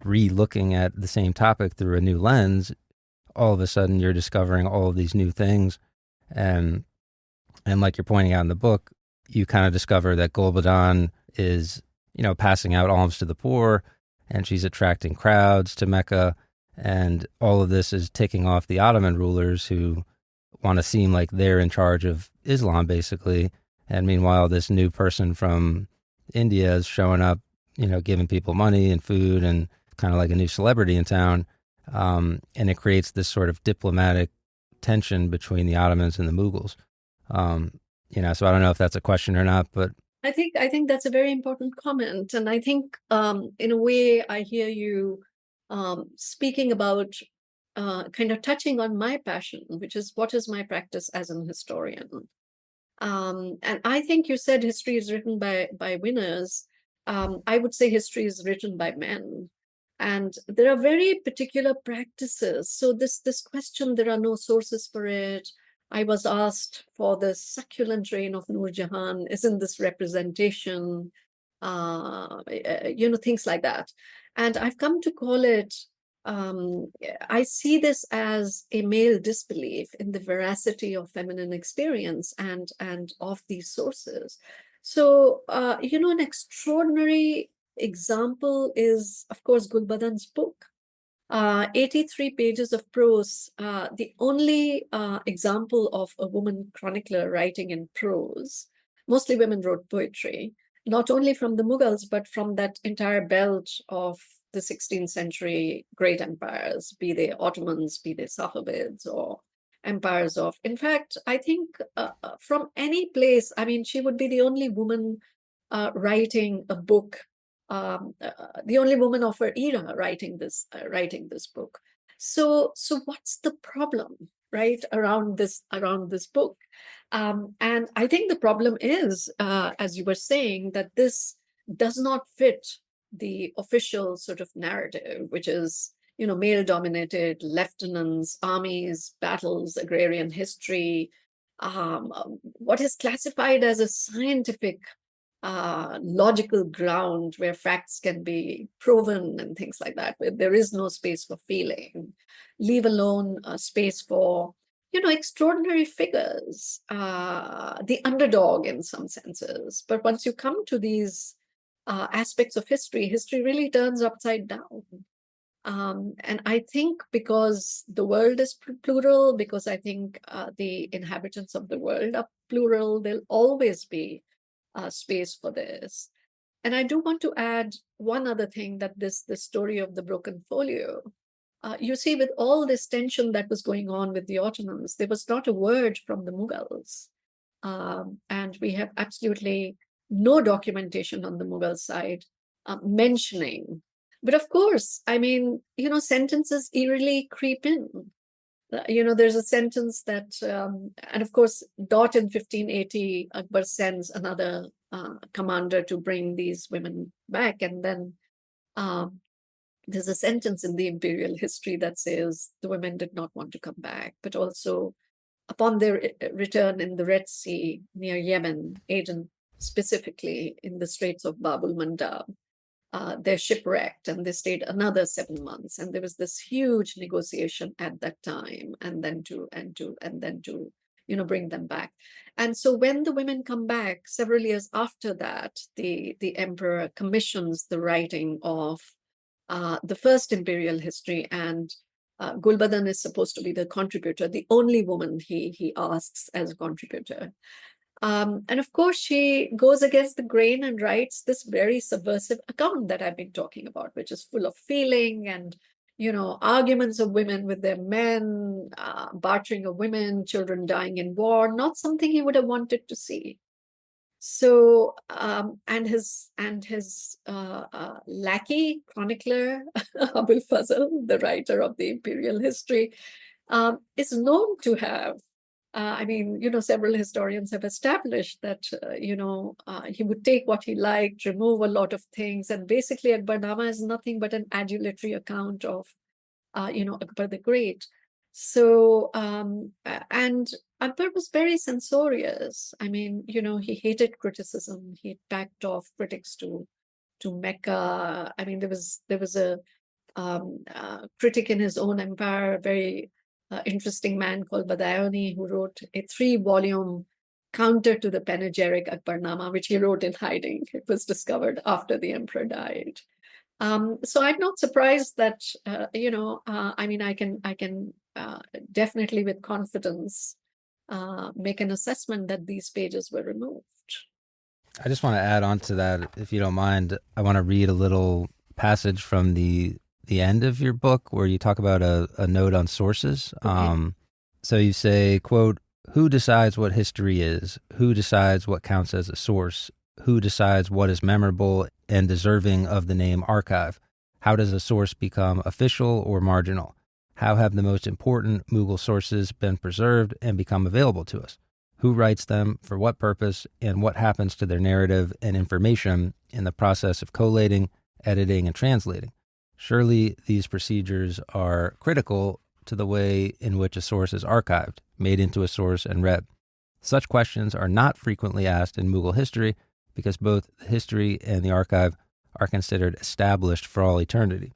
re-looking at the same topic through a new lens, all of a sudden you're discovering all of these new things. And like you're pointing out in the book, you kind of discover that Gulbadan is, passing out alms to the poor, and she's attracting crowds to Mecca. And all of this is ticking off the Ottoman rulers who want to seem like they're in charge of Islam, basically. And meanwhile, this new person from India is showing up, giving people money and food and kind of like a new celebrity in town. And it creates this sort of diplomatic tension between the Ottomans and the Mughals. So I don't know if that's a question or not, but I think that's a very important comment, and I think in a way I hear you speaking about kind of touching on my passion, which is what is my practice as an historian. And I think you said history is written by winners. I would say history is written by men. And there are very particular practices. So this question, there are no sources for it. I was asked for the succulent reign of Nur Jahan. Isn't this representation? Things like that. And I've come to call it um, I see this as a male disbelief in the veracity of feminine experience and of these sources. So, an extraordinary example is, of course, Gulbadan's book. 83 pages of prose, the only example of a woman chronicler writing in prose. Mostly women wrote poetry, not only from the Mughals, but from that entire belt of the 16th century great empires, be they Ottomans, be they Safavids, or empires of. In fact, I think from any place, I mean, she would be the only woman writing a book, the only woman of her era writing this book. So what's the problem, right, around this book? And I think the problem is, as you were saying, that this does not fit the official sort of narrative, which is male dominated, lieutenants, armies, battles, agrarian history, what is classified as a scientific logical ground where facts can be proven and things like that, where there is no space for feeling, leave alone space for, extraordinary figures, the underdog in some senses. But once you come to these aspects of history, history really turns upside down. And I think because the world is plural, because I think the inhabitants of the world are plural, there'll always be space for this. And I do want to add one other thing, that the story of the broken folio. You see, with all this tension that was going on with the Ottomans, there was not a word from the Mughals. And we have absolutely no documentation on the Mughal side mentioning. But of course, I mean, sentences eerily creep in. There's a sentence that, and of course, Dot in 1580, Akbar sends another commander to bring these women back. And then there's a sentence in the imperial history that says the women did not want to come back, but also upon their return in the Red Sea near Yemen, Aden specifically, in the Straits of Bab el Mandab, they're shipwrecked and they stayed another 7 months, and there was this huge negotiation at that time, and then to bring them back. And so when the women come back several years after that, the emperor commissions the writing of the first imperial history, and Gulbadan is supposed to be the contributor, the only woman he asks as a contributor. And of course, she goes against the grain and writes this very subversive account that I've been talking about, which is full of feeling and, arguments of women with their men, bartering of women, children dying in war, not something he would have wanted to see. So, and his lackey, chronicler, Abul Fazl, the writer of the imperial history, is known to have several historians have established that, he would take what he liked, remove a lot of things, and basically Akbarnama is nothing but an adulatory account of, Akbar the Great. So, and Akbar was very censorious. I mean, he hated criticism. He packed off critics to Mecca. I mean, there was a critic in his own empire, a very interesting man called Badayoni, who wrote a 3-volume counter to the panegyric Akbarnama, which he wrote in hiding. It was discovered after the emperor died. So I'm not surprised that, I can definitely with confidence make an assessment that these pages were removed. I just want to add on to that, if you don't mind. I want to read a little passage from the end of your book where you talk about a note on sources. Okay. So you say, quote, Who decides what history is? Who decides what counts as a source? Who decides what is memorable and deserving of the name archive? How does a source become official or marginal? How have the most important Mughal sources been preserved and become available to us? Who writes them, for what purpose, and what happens to their narrative and information in the process of collating, editing, and translating? Surely these procedures are critical to the way in which a source is archived, made into a source, and read. Such questions are not frequently asked in Mughal history because both the history and the archive are considered established for all eternity.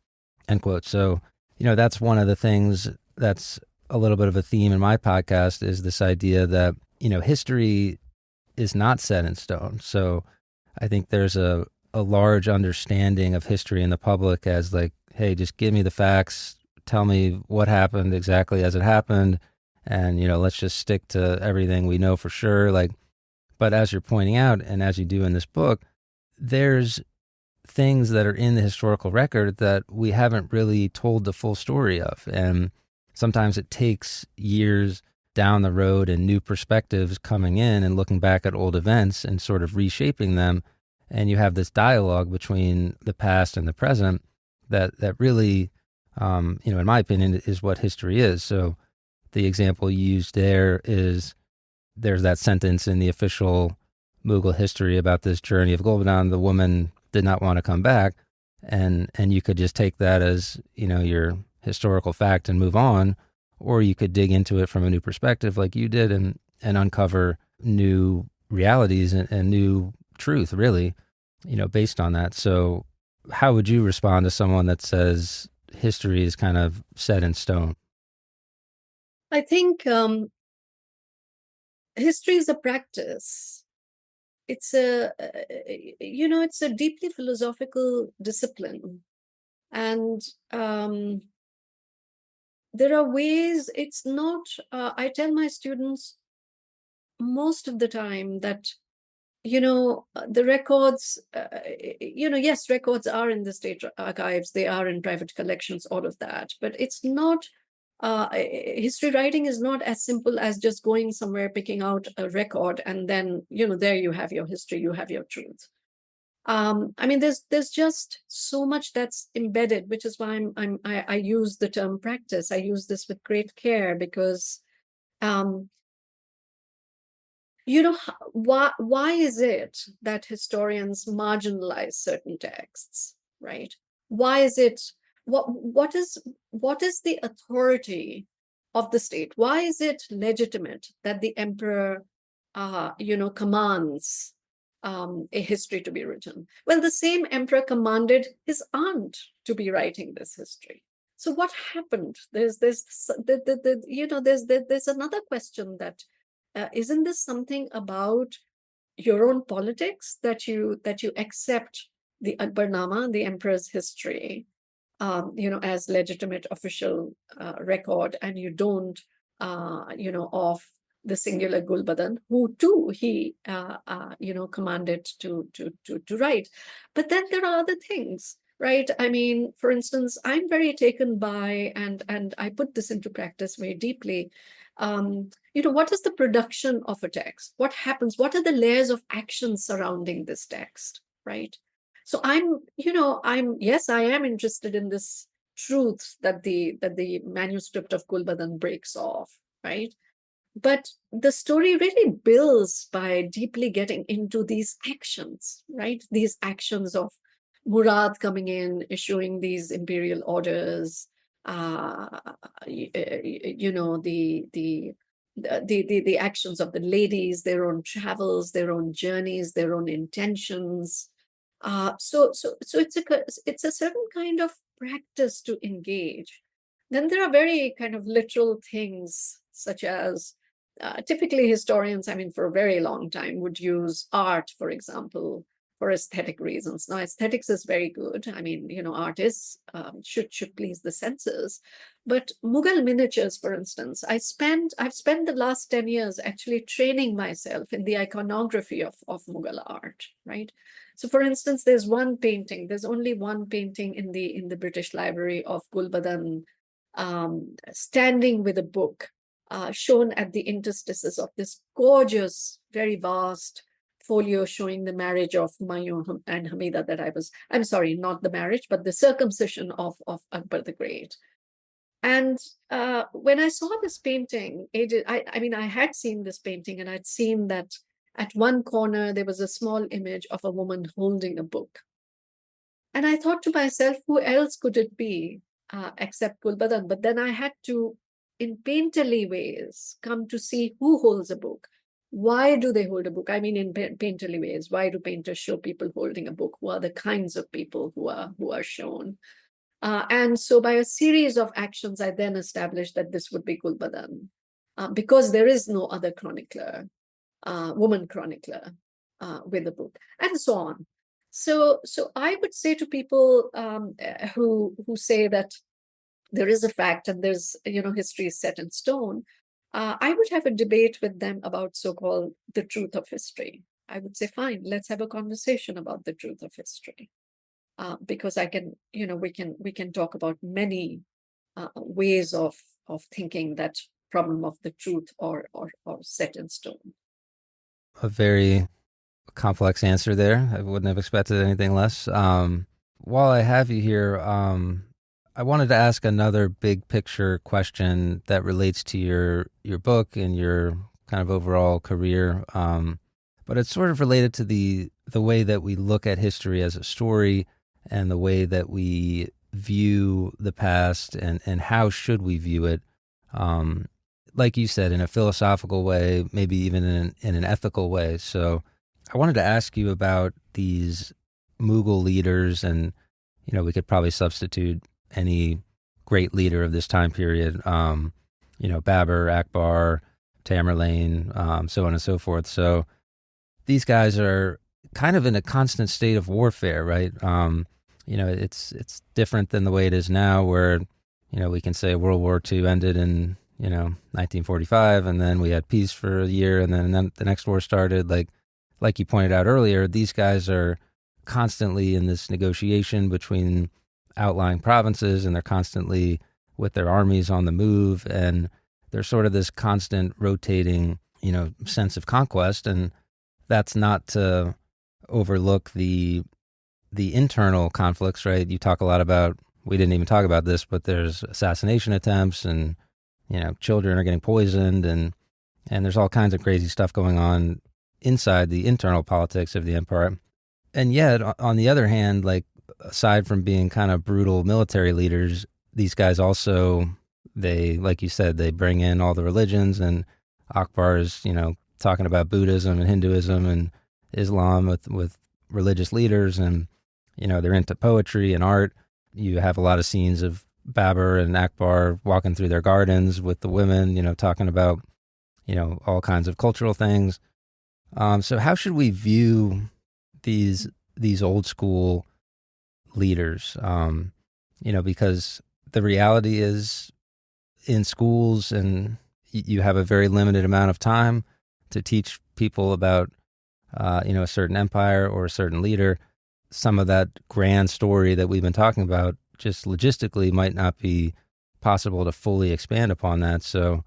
End quote. So, that's one of the things that's a little bit of a theme in my podcast, is this idea that, history is not set in stone. So I think there's a large understanding of history in the public as like, hey, just give me the facts, tell me what happened exactly as it happened, and, let's just stick to everything we know for sure. But as you're pointing out, and as you do in this book, there's things that are in the historical record that we haven't really told the full story of. And sometimes it takes years down the road and new perspectives coming in and looking back at old events and sort of reshaping them. And you have this dialogue between the past and the present that really, in my opinion, is what history is. So the example you used there is, there's that sentence in the official Mughal history about this journey of Gulbadan. The woman did not want to come back, and you could just take that as, your historical fact and move on, or you could dig into it from a new perspective like you did, and uncover new realities and new truth, really, based on that. So how would you respond to someone that says history is kind of set in stone? I think history is a practice. It's it's a deeply philosophical discipline. And there are ways, it's not, I tell my students most of the time that, the records, yes, records are in the state archives, they are in private collections, all of that, but it's not, history writing is not as simple as just going somewhere, picking out a record, and then, there you have your history, you have your truth. I mean, there's just so much that's embedded, which is why I use the term practice. I use this with great care because, um, why is it that historians marginalize certain texts, right? Why is it, what is the authority of the state? Why is it legitimate that the emperor, commands a history to be written? Well, the same emperor commanded his aunt to be writing this history. So what happened? There's another question that, isn't this something about your own politics, that you accept the Akbarnama, the emperor's history, as legitimate official record, and you don't, of the singular Gulbadan, who too he, commanded to write. But then there are other things, right? I mean, for instance, I'm very taken by, and I put this into practice very deeply. What is the production of a text? What happens? What are the layers of action surrounding this text, right? So yes, I am interested in this truth that the manuscript of Gulbadan breaks off, right? But the story really builds by deeply getting into these actions, right? These actions of Murad coming in, issuing these imperial orders, the actions of the ladies, their own travels, their own journeys, their own intentions. So it's a certain kind of practice to engage. Then there are very kind of literal things, such as, typically historians, I mean, for a very long time, would use art, for example, for aesthetic reasons. Now, aesthetics is very good. I mean, art is, should please the senses. But Mughal miniatures, for instance, I've spent the last 10 years actually training myself in the iconography of Mughal art, right? So, for instance, there's only one painting in the British Library of Gulbadan, standing with a book, shown at the interstices of this gorgeous, very vast folio showing the marriage of Humayun and Hamida I'm sorry, not the marriage, but the circumcision of Akbar the Great. And when I saw this painting, I mean, I had seen this painting and I'd seen that at one corner there was a small image of a woman holding a book. And I thought to myself, who else could it be except Gulbadan? But then I had to, in painterly ways, come to see who holds a book. Why do they hold a book? I mean, in painterly ways, why do painters show people holding a book? Who are the kinds of people who are shown? And so by a series of actions, I then established that this would be Gulbadan, because there is no other chronicler, woman chronicler, with a book, and so on. So I would say to people who say that there is a fact and there's, history is set in stone, I would have a debate with them about so-called the truth of history. I would say, fine, let's have a conversation about the truth of history. Because I can, we can talk about many ways of thinking that problem of the truth or set in stone. A very complex answer there. I wouldn't have expected anything less. While I have you here, I wanted to ask another big picture question that relates to your book and your kind of overall career. But it's sort of related to the way that we look at history as a story and the way that we view the past and how should we view it. Like you said, in a philosophical way, maybe even in an ethical way. So I wanted to ask you about these Mughal leaders, and we could probably substitute any great leader of this time period, Babur, Akbar, Tamerlane, so on and so forth. So these guys are kind of in a constant state of warfare, right? It's different than the way it is now, where we can say World War II ended in 1945, and then we had peace for a year, and then the next war started. Like you pointed out earlier, these guys are constantly in this negotiation between outlying provinces, and they're constantly with their armies on the move, and there's sort of this constant rotating, sense of conquest. And that's not to overlook the internal conflicts, right? You talk a lot about, we didn't even talk about this, but there's assassination attempts, and children are getting poisoned, and there's all kinds of crazy stuff going on inside the internal politics of the empire. And yet, on the other hand, like, aside from being kind of brutal military leaders, these guys also, they, like you said, they bring in all the religions, and Akbar is, talking about Buddhism and Hinduism and Islam with religious leaders, and, they're into poetry and art. You have a lot of scenes of Babur and Akbar walking through their gardens with the women, talking about, all kinds of cultural things. So how should we view these old school leaders? Because the reality is, in schools, and you have a very limited amount of time to teach people about, a certain empire or a certain leader. Some of that grand story that we've been talking about, just logistically, might not be possible to fully expand upon that. So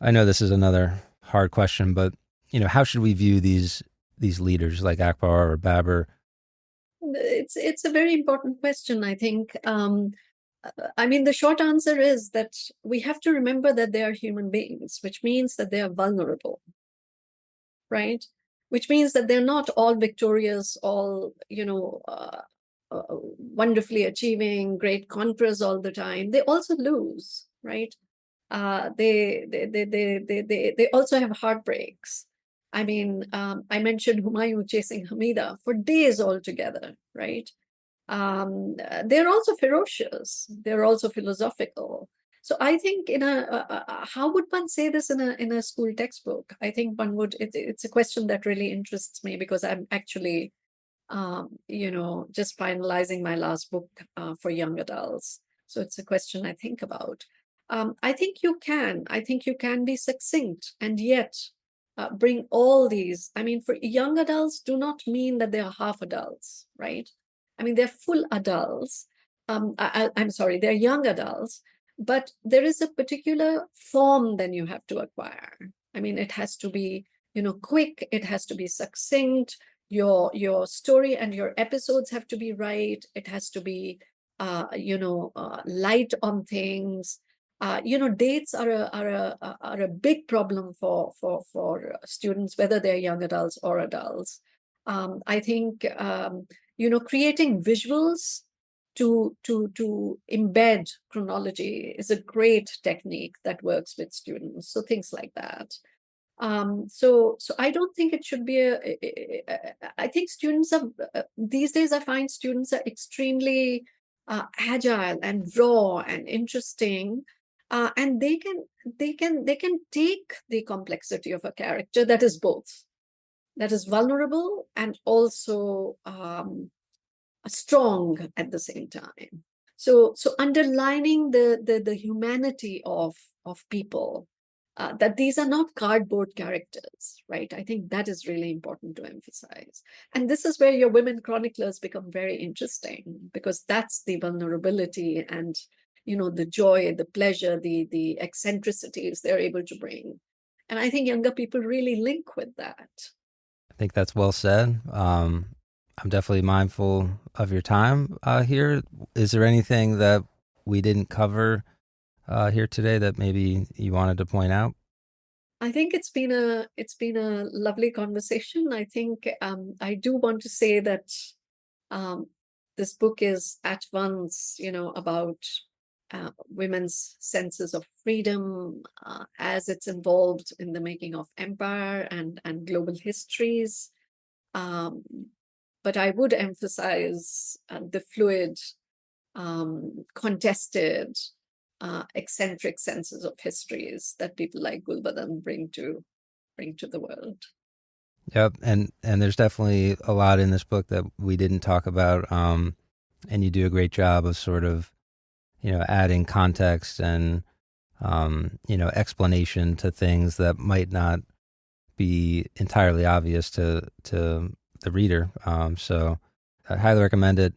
I know this is another hard question, but how should we view these leaders like Akbar or Babur? It's a very important question, I think. I mean, the short answer is that we have to remember that they are human beings, which means that they are vulnerable, right? Which means that they're not all victorious, all, wonderfully achieving great conquerors all the time. They also lose, right? They also have heartbreaks. I mean, I mentioned Humayun chasing Hamida for days altogether, right? They're also ferocious. They're also philosophical. So I think how would one say this in a school textbook? I think one would. It's a question that really interests me, because I'm actually, just finalizing my last book for young adults. So it's a question I think about. I think you can. I think you can be succinct and yet bring all these. I mean, for young adults, do not mean that they are half adults, right? I mean, they're full adults. I'm sorry, they're young adults, But there is a particular form then you have to acquire. I mean, it has to be, quick, it has to be succinct, your story and your episodes have to be right, it has to be light on things. Dates are a big problem for students, whether they're young adults or adults. I think creating visuals to embed chronology is a great technique that works with students. So things like that. So I don't think it should be I think students are these days. I find students are extremely agile and raw and interesting, and they can take the complexity of a character that is both, that is vulnerable and also strong at the same time. So underlining the humanity of people, that these are not cardboard characters, right? I think that is really important to emphasize. And this is where your women chroniclers become very interesting, because that's the vulnerability and the joy, the pleasure, the eccentricities they're able to bring. And I think younger people really link with that. I think that's well said. I'm definitely mindful of your time here. Is there anything that we didn't cover here today that maybe you wanted to point out? I think it's been a lovely conversation. I think I do want to say that this book is at once, about women's senses of freedom as it's involved in the making of empire and global histories. But I would emphasize the fluid, contested, eccentric senses of histories that people like Gulbadan bring to the world. Yep, and there's definitely a lot in this book that we didn't talk about, and you do a great job of sort of, adding context and explanation to things that might not be entirely obvious to the reader. So I highly recommend it.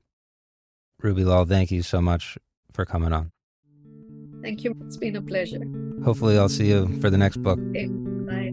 Ruby Lal, thank you so much for coming on. Thank you. It's been a pleasure. Hopefully I'll see you for the next book. Okay, bye.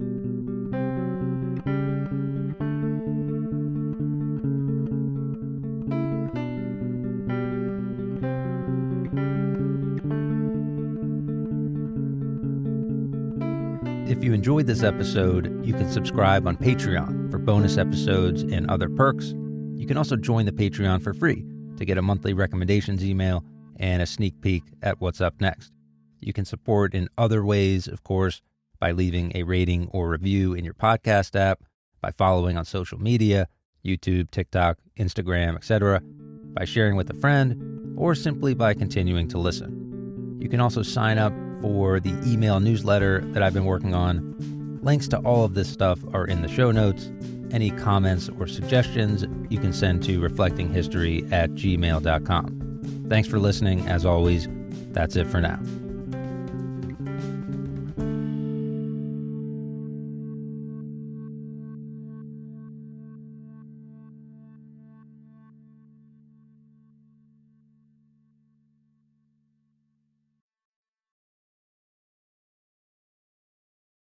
If you enjoyed this episode, you can subscribe on Patreon for bonus episodes and other perks. You can also join the Patreon for free to get a monthly recommendations email and a sneak peek at what's up next. You can support in other ways, of course, by leaving a rating or review in your podcast app, by following on social media, YouTube, TikTok, Instagram, etc., by sharing with a friend, or simply by continuing to listen. You can also sign up for the email newsletter that I've been working on. Links to all of this stuff are in the show notes. Any comments or suggestions you can send to reflectinghistory@gmail.com. Thanks for listening. As always, that's it for now.